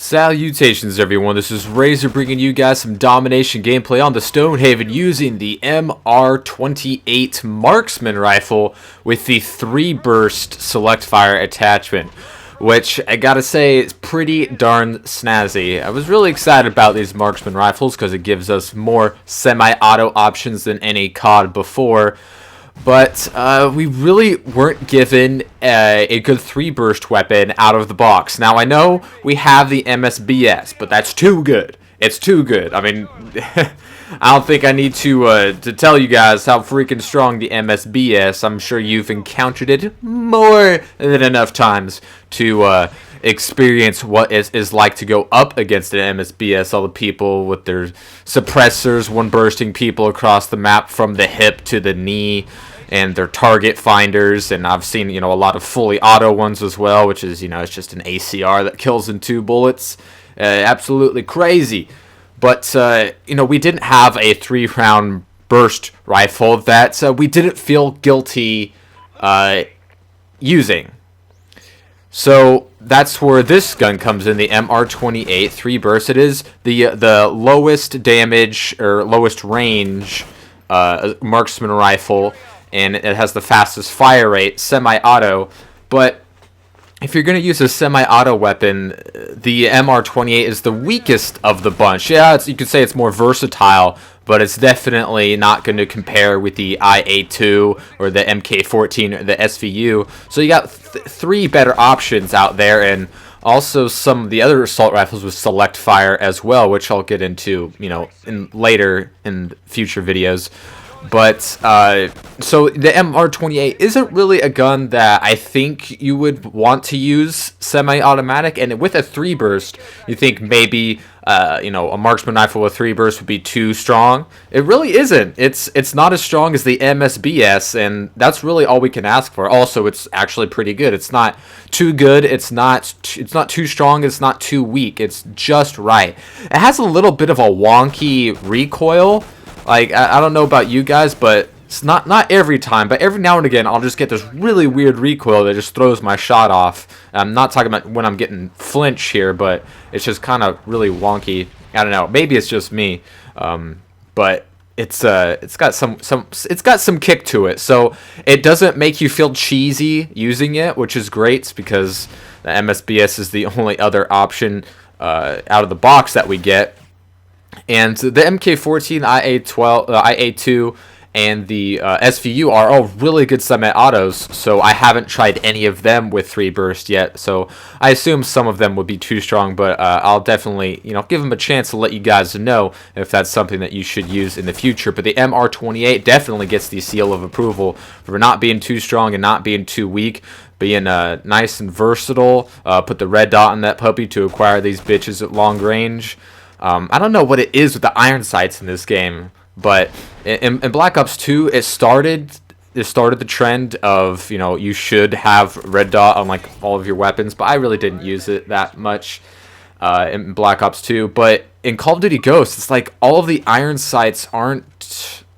Salutations everyone, this is Razor bringing you guys some domination gameplay on the Stonehaven using the MR28 marksman rifle with the 3-burst select fire attachment, which I gotta say is pretty darn snazzy. I was really excited about these marksman rifles because it gives us more semi-auto options than any COD before. But we really weren't given a good 3-burst weapon out of the box. Now, I know we have the MSBS, but that's too good. It's too good. I mean, I don't think I need to tell you guys how freaking strong the MSBS. I'm sure you've encountered it more than enough times to experience what is like to go up against an MSBS. All the people with their suppressors, one-bursting people across the map from the hip to the knee, and their target finders, and I've seen, a lot of fully auto ones as well, which is, it's just an ACR that kills in 2 bullets. Absolutely crazy. But, we didn't have a 3-round burst rifle that we didn't feel guilty using. So that's where this gun comes in, the MR28 3-burst. It is the lowest damage or lowest range marksman rifle, and it has the fastest fire rate, semi-auto. But if you're going to use a semi-auto weapon, the MR28 is the weakest of the bunch. Yeah, you could say it's more versatile, but it's definitely not going to compare with the IA2 or the MK14 or the SVU. So you got 3 better options out there, and also some of the other assault rifles with select fire as well, which I'll get into, later in future videos. But, so the MR28 isn't really a gun that I think you would want to use semi-automatic, and with a 3-burst, you think maybe, a marksman rifle with 3-burst would be too strong. It really isn't. It's not as strong as the MSBS, and that's really all we can ask for. Also, it's actually pretty good. It's not too good. It's not too strong. It's not too weak. It's just right. It has a little bit of a wonky recoil. Like, I don't know about you guys, but it's not every time, but every now and again, I'll just get this really weird recoil that just throws my shot off. I'm not talking about when I'm getting flinch here, but it's just kind of really wonky. I don't know. Maybe it's just me, but it's got some kick to it. So it doesn't make you feel cheesy using it, which is great because the MSBS is the only other option out of the box that we get. And the MK14, IA12, IA2, and the SVU are all really good semi-autos, so I haven't tried any of them with 3-burst yet, so I assume some of them would be too strong, but I'll definitely, give them a chance to let you guys know if that's something that you should use in the future. But the MR28 definitely gets the seal of approval for not being too strong and not being too weak, being nice and versatile. Put the red dot on that puppy to acquire these bitches at long range. I don't know what it is with the iron sights in this game, but in Black Ops 2, it started the trend of, you should have red dot on like all of your weapons, but I really didn't use it that much in Black Ops 2. But in Call of Duty Ghosts, it's like all of the iron sights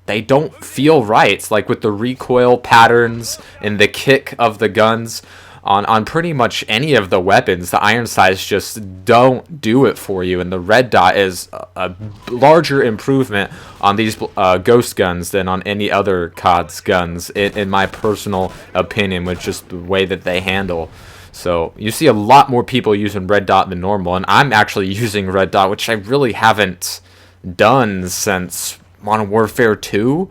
they don't feel right. It's like with the recoil patterns and the kick of the guns. On pretty much any of the weapons, the iron sights just don't do it for you, and the red dot is a larger improvement on these ghost guns than on any other COD's guns, in my personal opinion, with just the way that they handle. So you see a lot more people using red dot than normal, and I'm actually using red dot, which I really haven't done since Modern Warfare 2.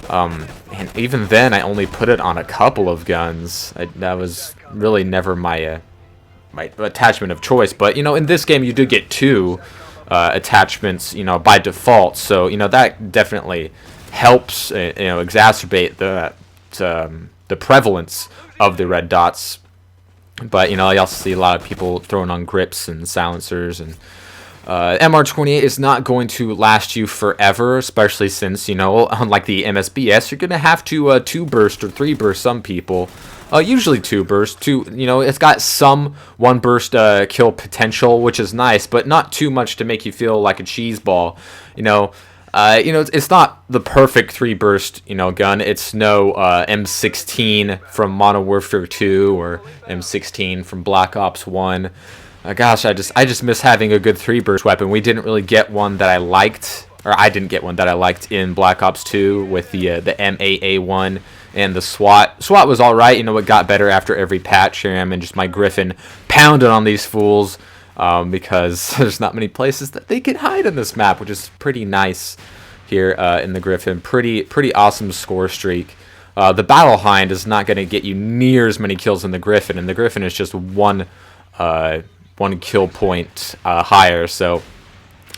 And even then, I only put it on a couple of guns. That was really never my attachment of choice. But in this game, you do get 2 attachments, by default. So that definitely helps, exacerbate the prevalence of the red dots. But I also see a lot of people throwing on grips and silencers, and MR28 is not going to last you forever, especially since, unlike the MSBS, you're going to have to 2-burst or 3-burst some people. Usually 2-burst. It's got some 1-burst kill potential, which is nice, but not too much to make you feel like a cheese ball. It's not the perfect 3-burst, gun. It's no M16 from Modern Warfare 2 or M16 from Black Ops 1. Gosh, I just miss having a good 3-burst weapon. We didn't really get one that I liked, or I didn't get one that I liked in Black Ops 2 with the MAA1 and the SWAT. SWAT was all right. You know, it got better after every patch. Here I am, and just my Griffin pounding on these fools because there's not many places that they can hide in this map, which is pretty nice here in the Griffin. Pretty awesome score streak. The Battle Hind is not going to get you near as many kills in the Griffin, and the Griffin is just one kill point higher. So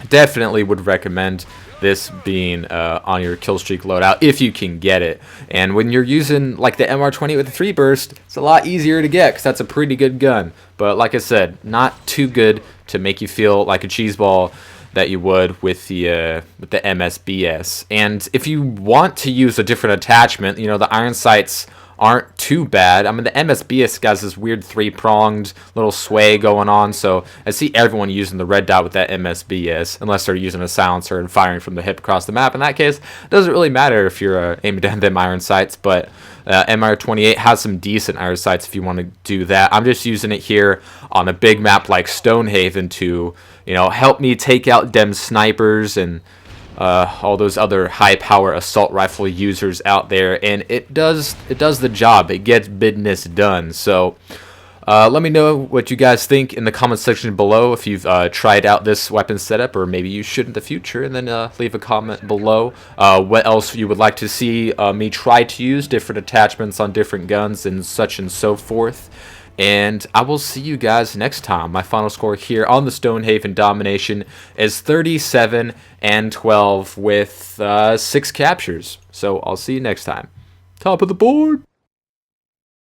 definitely would recommend this being on your kill streak loadout if you can get it. And when you're using like the MR28 with the 3-burst, it's a lot easier to get because that's a pretty good gun. But like I said, not too good to make you feel like a cheeseball that you would with the MSBS. And if you want to use a different attachment, you know, the iron sights aren't too bad. I mean, the MSBS has this weird 3-pronged little sway going on, so I see everyone using the red dot with that MSBS, unless they're using a silencer and firing from the hip across the map. In that case, it doesn't really matter if you're aiming down them iron sights, but MR28 has some decent iron sights if you want to do that. I'm just using it here on a big map like Stonehaven to, you know, help me take out them snipers and all those other high power assault rifle users out there, and it does the job. It gets business done. So let me know what you guys think in the comment section below if you've tried out this weapon setup, or maybe you should in the future, and then leave a comment below what else you would like to see me try to use, different attachments on different guns and such and so forth. And I will see you guys next time. My final score here on the Stonehaven domination is 37-12 with 6 captures. So I'll see you next time. Top of the board.